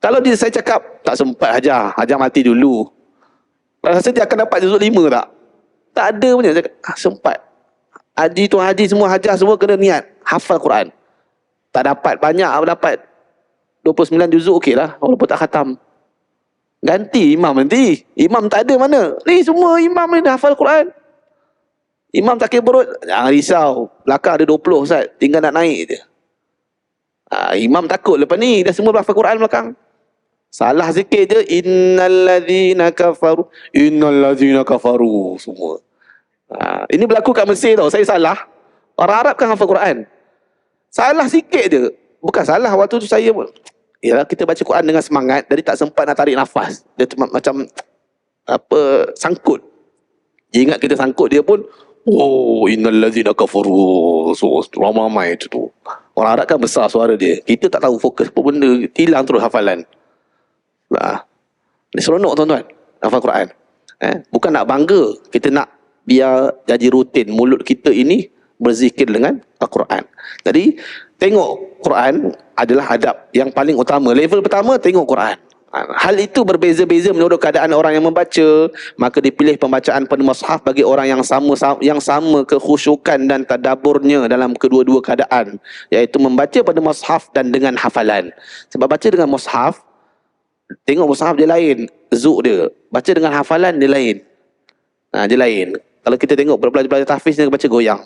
Kalau saya cakap tak sempat hajah mati dulu, rasa dia akan dapat juzuk 5 tak? Tak ada punya. Saya cakap, sempat. Haji semua, hajah semua kena niat hafal Quran. Tak dapat banyak, dapat 29 juzuk okey lah, walaupun tak khatam. Ganti imam nanti. Imam tak ada mana. Ni semua imam ni dah hafal Quran. Imam takir perut, jangan risau. Belakang ada 20 ustaz, tinggal nak naik je. Imam takut lepas ni, dah semua hafal Quran belakang. Salah sikit je, innallazina kafaru semua. Ini berlaku kat Mesir tau. Saya salah. Orang Arab kan hafal Quran. Salah sikit je. Bukan salah, waktu tu saya yalah, kita baca Quran dengan semangat, jadi tak sempat nak tarik nafas. Dia macam sangkut. Dia ingat kita sangkut, dia pun innallazina kafaru. So ramai tu. Orang Arab kan besar suara dia. Kita tak tahu fokus apa benda, hilang terus hafalan. Ini seronok tuan-tuan hafal Quran. Bukan nak bangga, kita nak biar jadi rutin mulut kita ini berzikir dengan Al-Quran. Jadi tengok Quran adalah adab yang paling utama. Level pertama, tengok Quran. Hal itu berbeza-beza menurut keadaan orang yang membaca. Maka dipilih pembacaan pada mushaf bagi orang yang sama kekhusyukan dan tadaburnya dalam kedua-dua keadaan, iaitu membaca pada mushaf dan dengan hafalan. Sebab baca dengan mushaf, tengok mushaf dia lain, zuk dia. Baca dengan hafalan dia lain. Dia lain. Kalau kita tengok belajar tahfiz, dia baca goyang.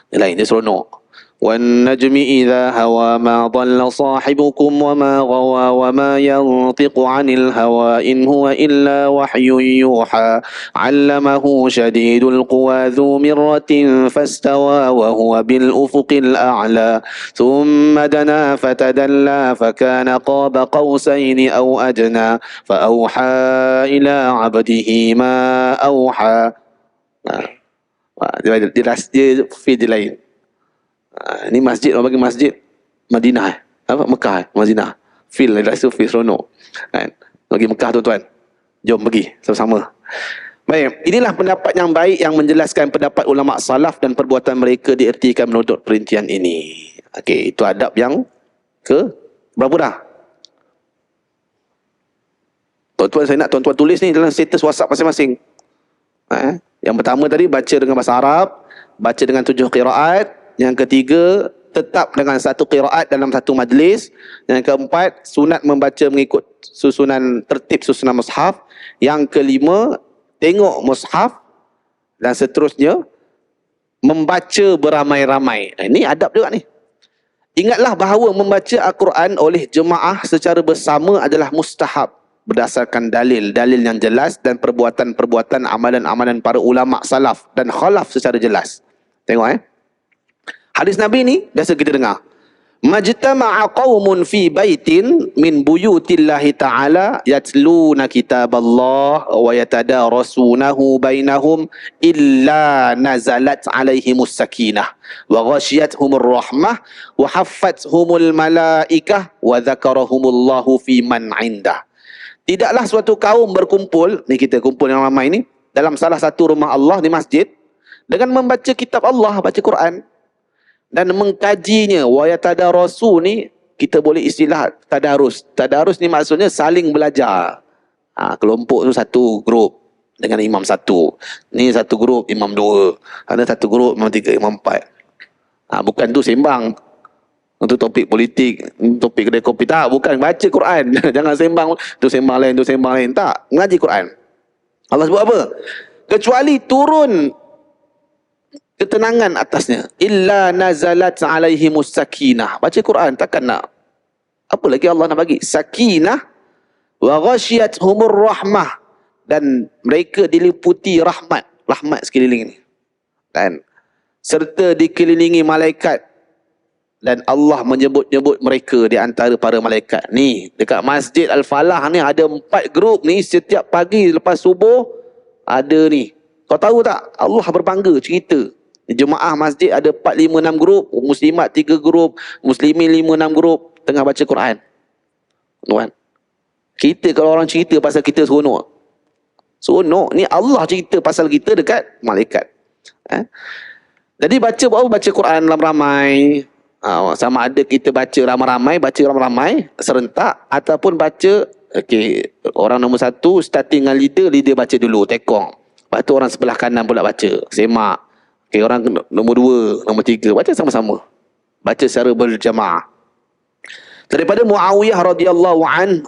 Dia lain, dia seronok. وَالنَّجْمِ إِذَا هَوَى مَا ضَلَّ صَاحِبُكُمْ وَمَا غَوَى وَمَا يَنطِقُ عَنِ الْهَوَى إِنْ هُوَ إِلَّا وَحْيٌ يُوحَى عَلَّمَهُ شَدِيدُ الْقُوَى ذُو مِرَّةٍ فَاسْتَوَى وَهُوَ بِالْأُفُقِ الْأَعْلَى ثُمَّ دَنَا فَتَدَلَّى فَكَانَ قَابَ قَوْسَيْنِ أَوْ أَدْنَى فَأَوْحَى إِلَى عَبْدِهِ مَا أَوْحَى. Dia feel dia lain. Ini masjid, orang bagi masjid Madinah Mekah Madinah. Feel, rasa feel seronok kan? Bagi Mekah tuan-tuan, jom pergi sama-sama. Baik, inilah pendapat yang baik yang menjelaskan pendapat ulama salaf dan perbuatan mereka diertikan menurut perincian ini. Okey, itu adab yang ke berapa dah? Tuan-tuan, saya nak tuan-tuan tulis ni dalam status WhatsApp masing-masing. Yang pertama tadi, baca dengan bahasa Arab, baca dengan 7 qiraat. Yang ketiga, tetap dengan 1 qiraat dalam 1 majlis. Yang keempat, sunat membaca mengikut tertib susunan mushaf. Yang kelima, tengok mushaf. Dan seterusnya, membaca beramai-ramai. Ini adab juga ni. Ingatlah bahawa membaca Al-Quran oleh jemaah secara bersama adalah mustahab berdasarkan dalil yang jelas dan perbuatan-perbuatan amalan-amalan para ulama salaf dan khalaf secara jelas. Tengok hadis Nabi ni biasa kita dengar. Majtama'a qaumun fi baitin min buyutillahi ta'ala yatluna kitaballah wa yatadarasunahu bainahum illa nazalat alaihimus sakinah wa ghashiyatuhumur rahmah wa haffathumul malaikah wa dzakarahumullahu fi man 'indah. Tidaklah suatu kaum berkumpul, ni kita kumpul yang ramai ni, dalam salah satu rumah Allah di masjid dengan membaca kitab Allah, baca Quran dan mengkajinya. Wa yatadarasu ni kita boleh istilah tadarus. Tadarus ni maksudnya saling belajar. Kelompok tu satu grup dengan imam satu. Ni satu grup imam 2. Ada satu grup imam 3, imam 4. Bukan tu sembang. Untuk topik politik, topik kedai kopi. Tak, bukan. Baca Quran. Jangan sembang. Tu sembang lain, tu sembang lain. Tak. Mengaji Quran. Allah sebut apa? Kecuali turun ketenangan atasnya. Illa nazalat alaihimus sakinah. Baca Quran, takkan nak. Apa lagi Allah nak bagi? Sakinah wa ghashiyatuhumur rahmah. Dan mereka diliputi rahmat. Rahmat sekeliling ni. Kan? Serta dikelilingi malaikat. Dan Allah menyebut-nyebut mereka di antara para malaikat. Ni, dekat Masjid Al-Falah ni ada 4 grup ni. Setiap pagi lepas subuh, ada ni. Kau tahu tak? Allah berbangga cerita. Jemaah masjid ada 4, 5, 6 grup, muslimat 3 grup, muslimin 5, 6 grup tengah baca Quran. Tuan, kita kalau orang cerita pasal kita seronok. Seronok. Ni Allah cerita pasal kita dekat malaikat. Jadi baca Quran ramai-ramai. Sama ada kita baca ramai-ramai serentak, ataupun baca orang nombor 1 starting dengan leader baca dulu tekong. Lepas tu orang sebelah kanan pula baca semak. Orang nombor 2, nombor 3 baca sama-sama. Baca secara berjamaah. Daripada Muawiyah radhiyallahu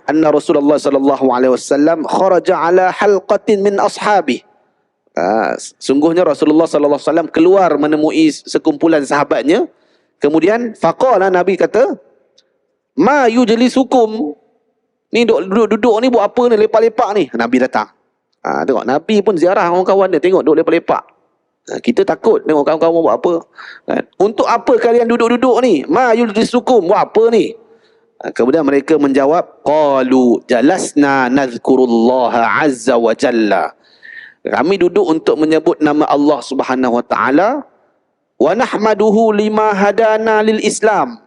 anna Rasulullah sallallahu alaihi wasallam kharaja ala halqatin min ashabi. Sungguhnya Rasulullah sallallahu alaihi wasallam keluar menemui sekumpulan sahabatnya. Kemudian faqala, Nabi kata, ma yujlisukum, ni duduk ni buat apa ni, lepak-lepak ni. Nabi datang. Tengok Nabi pun ziarah orang kawan dia, tengok duduk lepak-lepak. Kita takut tengok kawan-kawan buat apa. Untuk apa kalian duduk-duduk ni? Ma yujlisukum, buat apa ni? Kemudian mereka menjawab, qalu jalasna nadhkurullaha azza wa jalla. Kami duduk untuk menyebut nama Allah Subhanahu wa taala, wa nahmaduhu lima hadana lil Islam,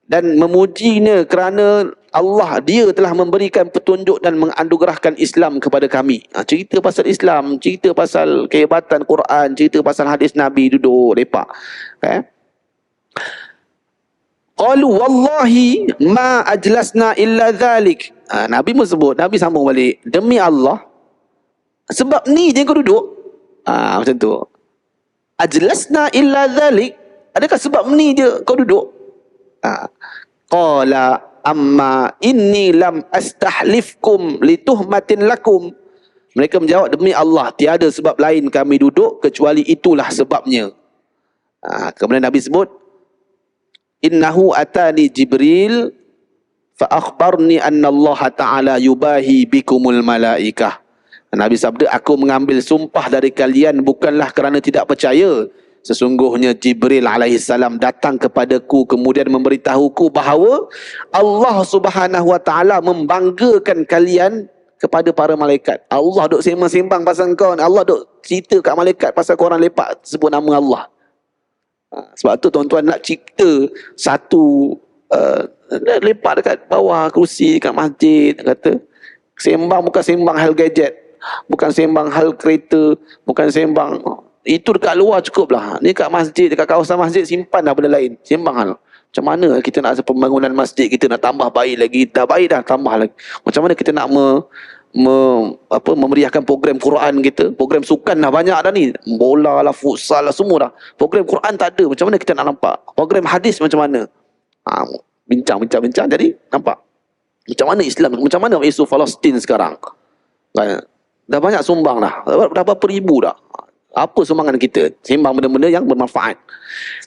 dan memujinya kerana Allah, dia telah memberikan petunjuk dan menganugerahkan Islam kepada kami. Cerita pasal Islam, cerita pasal kehebatan Quran, cerita pasal hadis Nabi, duduk lepak. Qalu wallahi ma ajlasna illa dhalik. Nabi pun sebut, Nabi sambung balik, demi Allah, sebab ni je kau duduk. Macam tu. Ajlasna illa dhalik, adakah sebab ni je kau duduk? Qala amma inni lam astahlifkum lituhmatin lakum. Mereka menjawab, demi Allah, tiada sebab lain kami duduk kecuali itulah sebabnya. Kemudian Nabi sebut, innahu atani Jibril fa akhbarni anna Allah Ta'ala yubahi bikumul malaikah. Nabi sabda, aku mengambil sumpah dari kalian bukanlah kerana tidak percaya. Sesungguhnya Jibril alaihissalam datang kepadaku kemudian memberitahuku bahawa Allah Subhanahu wa taala membanggakan kalian kepada para malaikat. Allah duk sembang-sembang pasal kau, Allah duk cerita kat malaikat pasal korang lepak sebut nama Allah. Sebab tu tuan-tuan nak cerita satu lepak dekat bawah kerusi dekat masjid, kata sembang bukan sembang hal gadget, bukan sembang hal kereta, bukan sembang itu dekat luar cukup lah. Ni kat masjid, dekat kawasan masjid, simpan dah benda lain. Sembang hal. Macam mana kita nak pembangunan masjid kita nak tambah baik lagi, dah baik dah tambah lagi. Macam mana kita nak memeriahkan program Quran kita, program sukan dah banyak dah ni, bola lah, futsal lah, semua dah. Program Quran tak ada, macam mana kita nak nampak? Program hadis macam mana? Bincang, jadi nampak macam mana Islam, macam mana isu Palestin sekarang. Dah banyak sumbang dah, dah berapa ribu dah. Apa sumbangan kita? Sembang benda-benda yang bermanfaat.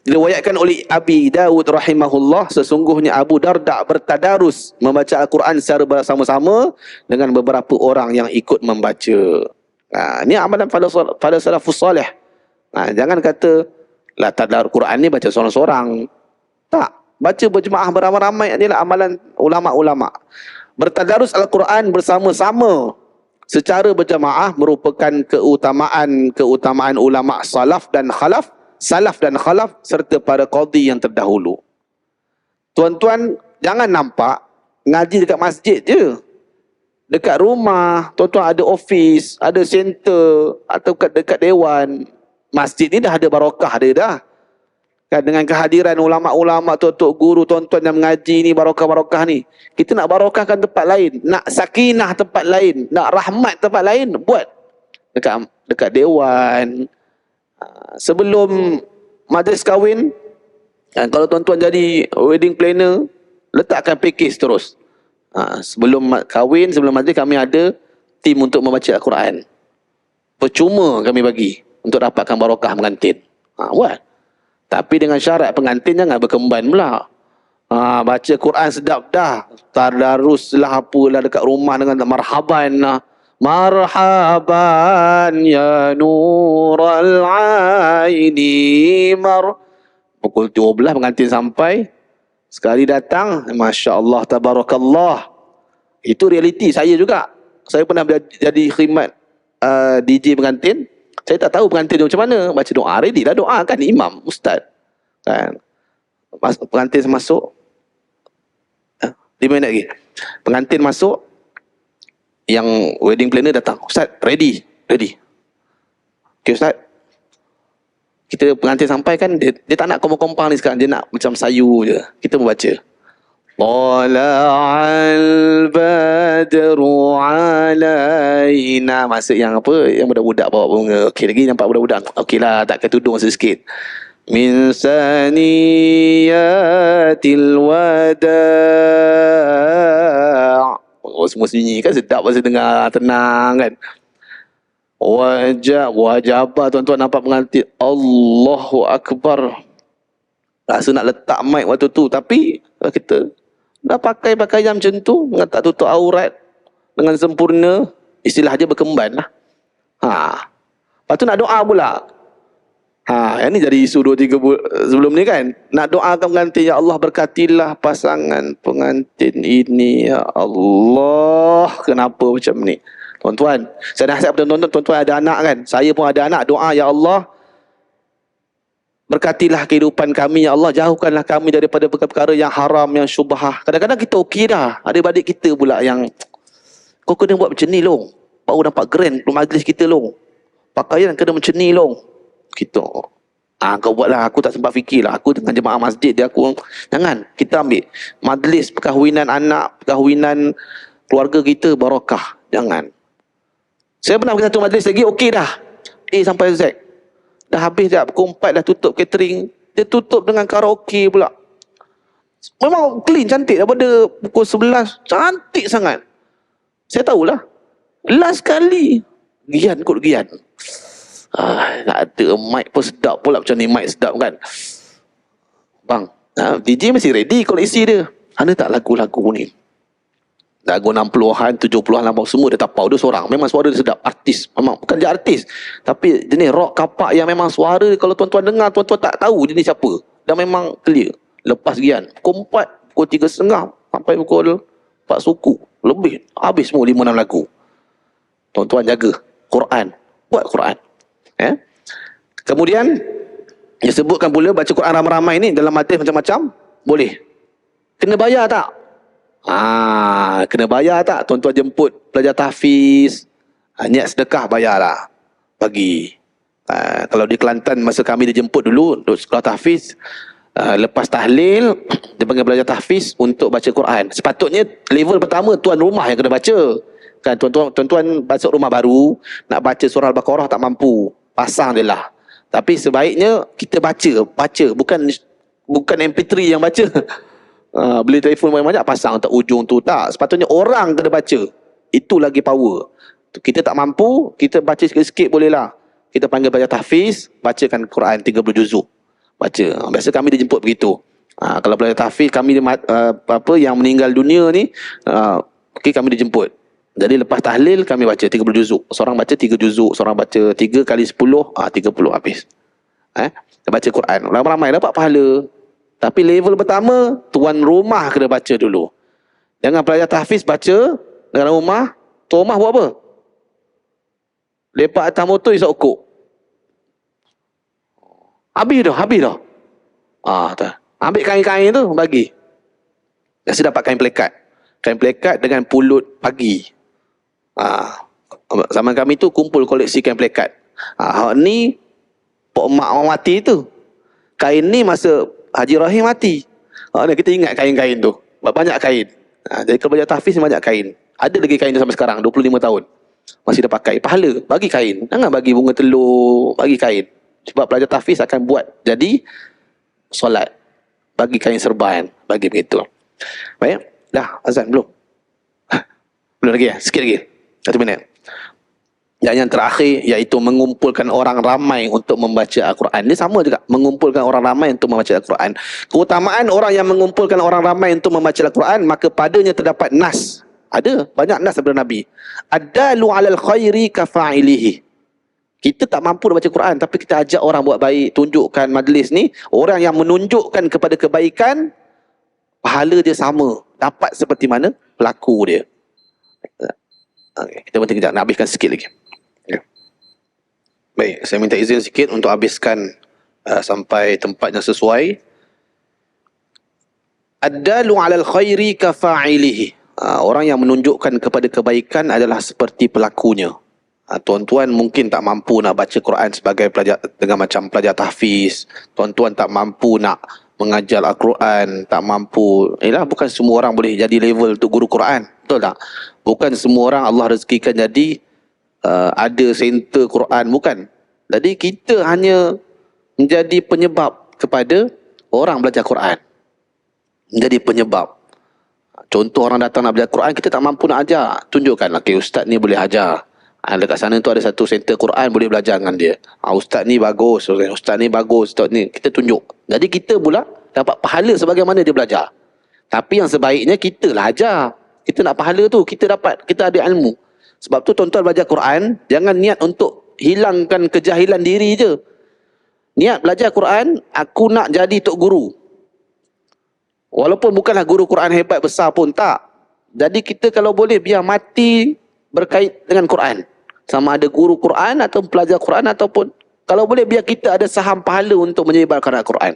Diriwayatkan oleh Abi Dawud rahimahullah, sesungguhnya Abu Darda bertadarus membaca Al-Quran secara bersama-sama dengan beberapa orang yang ikut membaca. Ini amalan pada salafus salih. Jangan kata lah tadarus Quran ni baca seorang-seorang. Tak, baca berjemaah beramai-ramai inilah amalan ulama-ulama. Bertadarus Al-Quran bersama-sama secara berjamaah merupakan keutamaan ulama salaf dan khalaf serta para qadhi yang terdahulu. Tuan-tuan jangan nampak ngaji dekat masjid je. Dekat rumah, tuan-tuan ada office, ada center atau dekat dewan. Masjid ni dah ada barakah dia dah. Kan, dengan kehadiran ulama-ulama, tok-tok guru, tuan-tuan yang mengaji ni, barakah-barakah ni. Kita nak barakahkan tempat lain, nak sakinah tempat lain, nak rahmat tempat lain, buat dekat dewan. Sebelum majlis kahwin, kalau tuan-tuan jadi wedding planner, letakkan package terus. Sebelum kahwin, sebelum majlis, kami ada tim untuk membaca Al-Quran. Percuma kami bagi untuk dapatkan barakah pengantin. Buat. Tapi dengan syarat pengantin jangan berkemban pula. Baca Quran sedap dah. Tadarus lah apalah dekat rumah dengan marhaban lah. Marhaban ya nural aini Pukul 12 pengantin sampai. Sekali datang, Masya Allah, tabarakallah. Itu realiti saya juga. Saya pernah jadi khidmat DJ pengantin. Saya tak tahu pengantin dia macam mana. Baca doa, ready lah doa kan, imam, ustaz. Kan? Pengantin masuk, 5 minit lagi. Pengantin masuk, yang wedding planner datang. Ustaz, ready. Okay Ustaz. Kita pengantin sampai kan, dia tak nak kompang-kompang ni sekarang. Dia nak macam sayu je. Kita membaca. Tala'al badru alaina. Maksud yang apa? Yang budak-budak bawa bunga. Okey, lagi nampak budak-budak. Okey lah, takkan tudung sikit. Min saniyatil wada'. Oh, semua sunyi kan, sedap masa dengar, tenang kan. Wajabah tuan-tuan nampak pengantin. Allahu Akbar. Rasa nak letak mic waktu tu, tapi kita dah pakai pakaian macam tu, tak tutup aurat dengan sempurna, istilah dia berkemban lah. Lepas tu nak doa pula. Yang ni jadi isu 2-3 sebelum ni kan. Nak doakan pengantin, ya Allah berkatilah pasangan pengantin ini, ya Allah. Kenapa macam ni? Tuan-tuan, saya nasihat kepada tuan-tuan ada anak kan. Saya pun ada anak, doa ya Allah berkatilah kehidupan kami, ya Allah jauhkanlah kami daripada perkara-perkara yang haram, yang syubhah. Kadang-kadang kita okey dah, adik-adik kita pula yang kau kena buat macam ni long, baru nampak grand majlis kita long, pakaian kena macam ni long. Kita kau buatlah, aku tak sempat fikirlah, aku dengan jemaah masjid dia, aku jangan. Kita ambil majlis perkahwinan anak, perkahwinan keluarga kita, barakah. Jangan. Saya pernah pergi satu majlis lagi, okey dah, A sampai Z. Dah habis dah, pukul 4 dah tutup catering. Dia tutup dengan karaoke pula. Memang clean, cantik. Daripada pukul 11, cantik sangat. Saya tahulah. Last kali, Gian kot Gian. Tak ada mic pun sedap pula macam ni. Mic sedap kan. Bang, DJ mesti ready koleksi dia. Ada tak lagu-lagu ni? Lagu 60-an, 70-an, 80 semua dia tapau. Dia seorang. Memang suara dia sedap. Artis. Memang bukan je artis. Tapi jenis rock kapak yang memang suara kalau tuan-tuan dengar, tuan-tuan tak tahu jenis siapa. Dan memang clear. Lepas Gian. Pukul 4, pukul 3.30 sampai pukul 4 suku. Lebih. Habis semua 5-6 lagu. Tuan-tuan jaga. Quran. Buat Quran. Kemudian, disebutkan pula baca Quran ramai-ramai ni dalam hadis macam-macam. Boleh. Kena bayar tak? Kena bayar tak? Tuan-tuan jemput pelajar tahfiz, niat sedekah bayarlah, bagi. Kalau di Kelantan masa kami dijemput dulu untuk sekolah tahfiz, lepas tahlil dia panggil pelajar tahfiz untuk baca Quran. Sepatutnya level pertama tuan rumah yang kena baca. Kan tuan-tuan masuk rumah baru nak baca surah Al-Baqarah tak mampu, pasang je lah. Tapi sebaiknya kita baca bukan MP3 yang baca. Beli telefon banyak-banyak pasang tak ujung tu, tak. Sepatutnya orang kena baca. Itu lagi power. Kita tak mampu, kita baca sikit-sikit boleh lah. Kita panggil baca tahfiz, bacakan Quran 30 juzuk. Baca. Biasa kami dijemput begitu. Kalau belajar tahfiz kami yang meninggal dunia ni, kami dijemput. Jadi lepas tahlil kami baca 30 juzuk. Seorang baca 3 juzuk, seorang baca 3 kali 10, 30 habis. Kita baca Quran. Ramai-ramai dapat pahala. Tapi level pertama, tuan rumah kena baca dulu. Jangan pelajar tahfiz baca dalam rumah. Tuan rumah buat apa? Lepak atas motor isap okok. Habis dah. Ambil kain-kain tu, bagi. Biasa dapat kain pelekat. Kain pelekat dengan pulut pagi. Zaman kami tu kumpul koleksi kain pelekat. Ni pok mak orang mati tu. Kain ni masa Haji Rahim mati. Kita ingat kain-kain tu. Banyak kain. Jadi kalau belajar tahfiz banyak kain. Ada lagi kain tu sampai sekarang, 25 tahun. Masih dah pakai. Pahala, bagi kain. Jangan bagi bunga telur, bagi kain. Sebab pelajar tahfiz akan buat jadi solat. Bagi kain serban, bagi begitu. Baik, dah azan belum? Belum lagi ya? Sikit lagi. 1 minit. Dan yang terakhir iaitu mengumpulkan orang ramai untuk membaca Al-Quran. Ini sama juga, mengumpulkan orang ramai untuk membaca Al-Quran. Keutamaan orang yang mengumpulkan orang ramai untuk membaca Al-Quran, maka padanya terdapat nas. Ada banyak nas daripada Nabi. Adalu 'alal khairi kafa'ilihi. Kita tak mampu baca Quran, tapi kita ajak orang buat baik, tunjukkan majlis ni, orang yang menunjukkan kepada kebaikan, pahala dia sama, dapat seperti mana pelaku dia. Kita berhenti kejap, nak habiskan sikit lagi. Baik, saya minta izin sikit untuk habiskan sampai tempat yang sesuai. Ad-dalu 'alal khairi kafa'ilihi. Orang yang menunjukkan kepada kebaikan adalah seperti pelakunya. Tuan-tuan mungkin tak mampu nak baca Quran sebagai pelajar dengan macam pelajar tahfiz. Tuan-tuan tak mampu nak mengajar Al-Quran, tak mampu. Bukan semua orang boleh jadi level untuk guru Quran. Betul tak? Bukan semua orang Allah rezekikan jadi ada center Quran, bukan. Jadi kita hanya menjadi penyebab kepada orang belajar Quran. Menjadi penyebab. Contoh orang datang nak belajar Quran, kita tak mampu nak ajar. Tunjukkan, okay, ustaz ni boleh ajar. Dekat sana tu ada satu center Quran, boleh belajar dengan dia. Ustaz ni bagus, ustaz ni bagus, ustaz ni. Kita tunjuk. Jadi kita pula dapat pahala sebagaimana dia belajar. Tapi yang sebaiknya kita lah ajar. Kita nak pahala tu, kita ada ilmu. Sebab tu tuan-tuan belajar Quran, jangan niat untuk hilangkan kejahilan diri je. Niat belajar Quran, aku nak jadi tok guru. Walaupun bukanlah guru Quran hebat besar pun, tak. Jadi kita kalau boleh biar mati berkait dengan Quran. Sama ada guru Quran atau pelajar Quran, ataupun kalau boleh biar kita ada saham pahala untuk menyebarkan Al-Quran.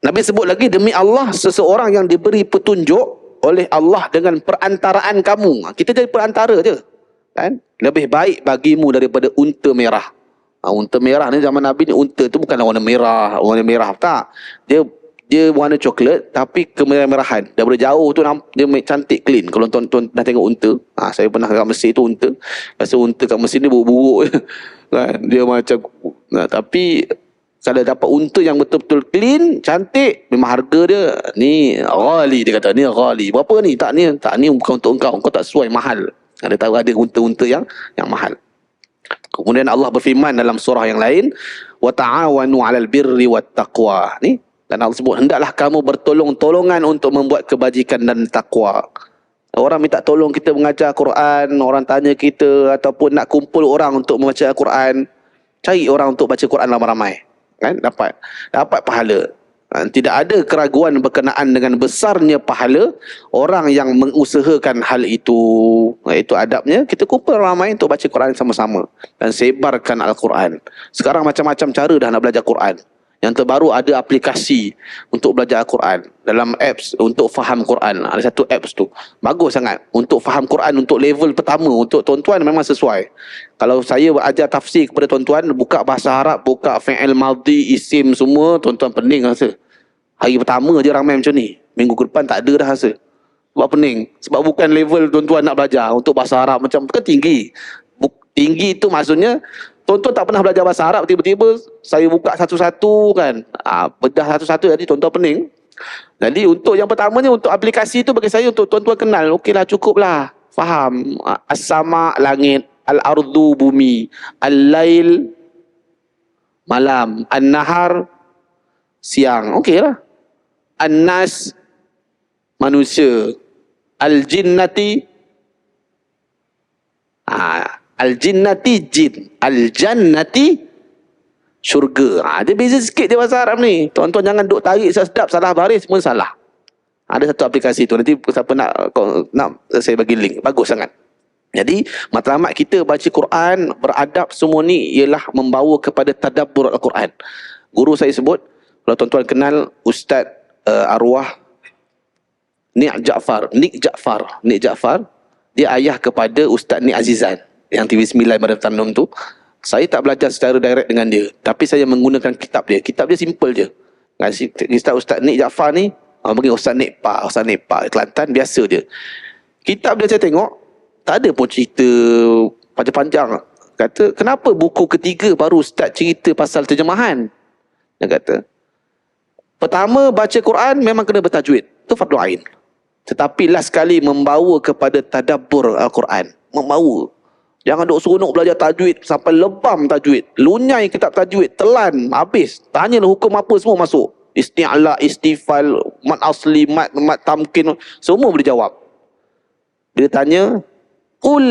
Nabi sebut lagi, demi Allah, seseorang yang diberi petunjuk oleh Allah dengan perantaraan kamu. Kita jadi perantara je. Kan? Lebih baik bagimu daripada unta merah. Unta merah ni zaman Nabi ni, unta tu bukanlah warna merah, tak. Dia warna coklat tapi kemerah-merahan. Daripada jauh tu dia cantik, clean. Kalau tuan-tuan dah tengok unta, saya pernah kat Mesir tu unta. Rasa unta kat Mesir ni buruk-buruk. Kan? Dia macam tapi kalau dapat unta yang betul-betul clean, cantik, memang harga dia ni ghali, dia kata ni ghali. Berapa ni? Tak ni bukan untuk engkau tak sesuai, mahal. Dia tahu ada unta-unta yang mahal. Kemudian Allah berfirman dalam surah yang lain, wa ta'awanu 'alal birri wat taqwa. Ni dan Allah sebut, hendaklah kamu bertolong-tolongan untuk membuat kebajikan dan takwa. Orang minta tolong kita mengajar Quran, orang tanya kita, ataupun nak kumpul orang untuk membaca Quran, cari orang untuk baca Quran ramai-ramai. Kan? Dapat pahala. Tidak ada keraguan berkenaan dengan besarnya pahala orang yang mengusahakan hal itu. Itu adabnya, kita kumpul ramai untuk baca Quran sama-sama dan sebarkan Al-Quran. Sekarang macam-macam cara dah nak belajar Quran. Yang terbaru ada aplikasi untuk belajar Al-Quran. Dalam apps untuk faham Quran. Ada satu apps tu. Bagus sangat. Untuk faham Quran untuk level pertama. Untuk tuan-tuan memang sesuai. Kalau saya ajar tafsir kepada tuan-tuan, buka bahasa Arab, buka fi'il madhi, isim semua, tuan-tuan pening rasa. Hari pertama je ramai macam ni. Minggu ke depan tak ada dah rasa. Sebab pening. Sebab bukan level tuan-tuan nak belajar. Untuk bahasa Arab macam kan tinggi. Tinggi tu maksudnya tuan-tuan tak pernah belajar bahasa Arab, tiba-tiba saya buka satu-satu kan. Bedah satu-satu, jadi tuan-tuan pening. Jadi untuk yang pertamanya, untuk aplikasi tu bagi saya untuk tuan-tuan kenal. Okeylah, cukuplah. Faham. As-sama, langit. Al-ardu, bumi. Al-lail, malam. An-nahar, siang. Okeylah. An-nas, manusia. Al-jinnati, Al-jinnati jin, al-jannati syurga. Dia beza sikit dia bahasa Arab ni. Tuan-tuan jangan duk tarik sedap, salah baris pun salah. Ada satu aplikasi tu, nanti siapa nak saya bagi link. Bagus sangat. Jadi matlamat kita baca Quran, beradab, semua ni ialah membawa kepada tadabbur Al-Quran. Guru saya sebut, kalau tuan-tuan kenal Ustaz arwah Nik Jaafar, dia ayah kepada Ustaz Nik Azizan yang TV9 pada Tanum tu. Saya tak belajar secara direct dengan dia, tapi saya menggunakan kitab dia. Kitab dia simple je. Kitab Ustaz Nik Jaafar ni, panggil Ustaz Nik Pak Kelantan, biasa je. Kitab dia saya tengok, tak ada pun cerita panjang-panjang. Kata, kenapa buku ketiga baru start cerita pasal terjemahan? Dia kata, pertama baca Quran memang kena bertajwid. Itu fardu ain. Tetapi last sekali membawa kepada tadabbur Al-Quran. Membawa. Jangan duk seronok belajar tajwid sampai lebam tajwid. Lunyai kitab tajwid, telan, habis. Tanyalah hukum apa semua masuk. Isti'la, istifal, mat asli, mat tamkin, semua boleh jawab. Bila tanya, qul,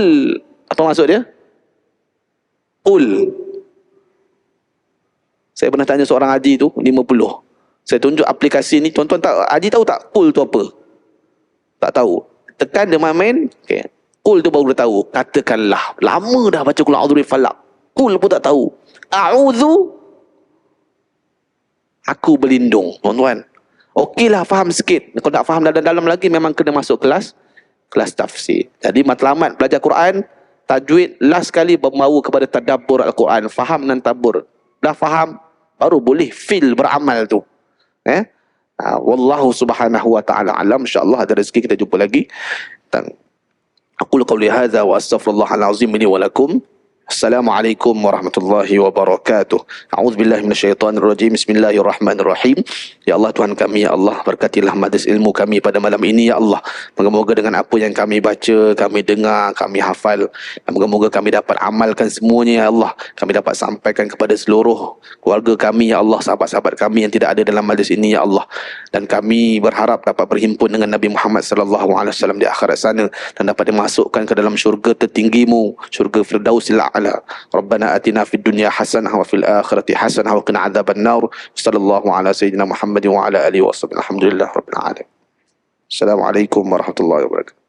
apa maksud dia? Qul. Saya pernah tanya seorang haji tu, 50. Saya tunjuk aplikasi ni, tuan-tuan tak, haji tahu tak qul tu apa? Tak tahu. Tekan dia main, okay. Qul tu baru dia tahu. Katakanlah. Lama dah baca qul a'udzu birabbil falaq. Qul pun tak tahu. A'udzu, aku berlindung. Tuan-tuan, okeylah faham sikit. Kalau tak faham dalam-dalam lagi, memang kena masuk kelas tafsir. Jadi matlamat belajar Quran, tajwid last sekali membawa kepada tadabbur Al-Quran, faham dan tabur. Dah faham, baru boleh feel beramal tu. Wallahu subhanahu wa ta'ala alam. InsyaAllah ada rezeki kita jumpa lagi. Aqulu qawli hadza wa astaghfirullahal azim li wa lakum. Assalamualaikum warahmatullahi wabarakatuh. A'udzubillahi minasyaitonir rajim. Bismillahirrahmanirrahim. Ya Allah Tuhan kami, ya Allah, berkatilah majlis ilmu kami pada malam ini, ya Allah. Moga-moga dengan apa yang kami baca, kami dengar, kami hafal, moga-moga kami dapat amalkan semuanya, ya Allah. Kami dapat sampaikan kepada seluruh keluarga kami, ya Allah, sahabat-sahabat kami yang tidak ada dalam majlis ini, ya Allah. Dan kami berharap dapat berhimpun dengan Nabi Muhammad sallallahu alaihi wasallam di akhirat sana, dan dapat dimasukkan ke dalam syurga tertinggimu, syurga Firdausil A'la. Rabbana atina fid dunya hasanah wa fil akhirati hasanah wa qina adzabannar. Sallallahu ala sayyidina Muhammad wa ala alihi wa sahbihi. Alhamdulillah rabbil alamin. Assalamualaikum warahmatullahi wabarakatuh.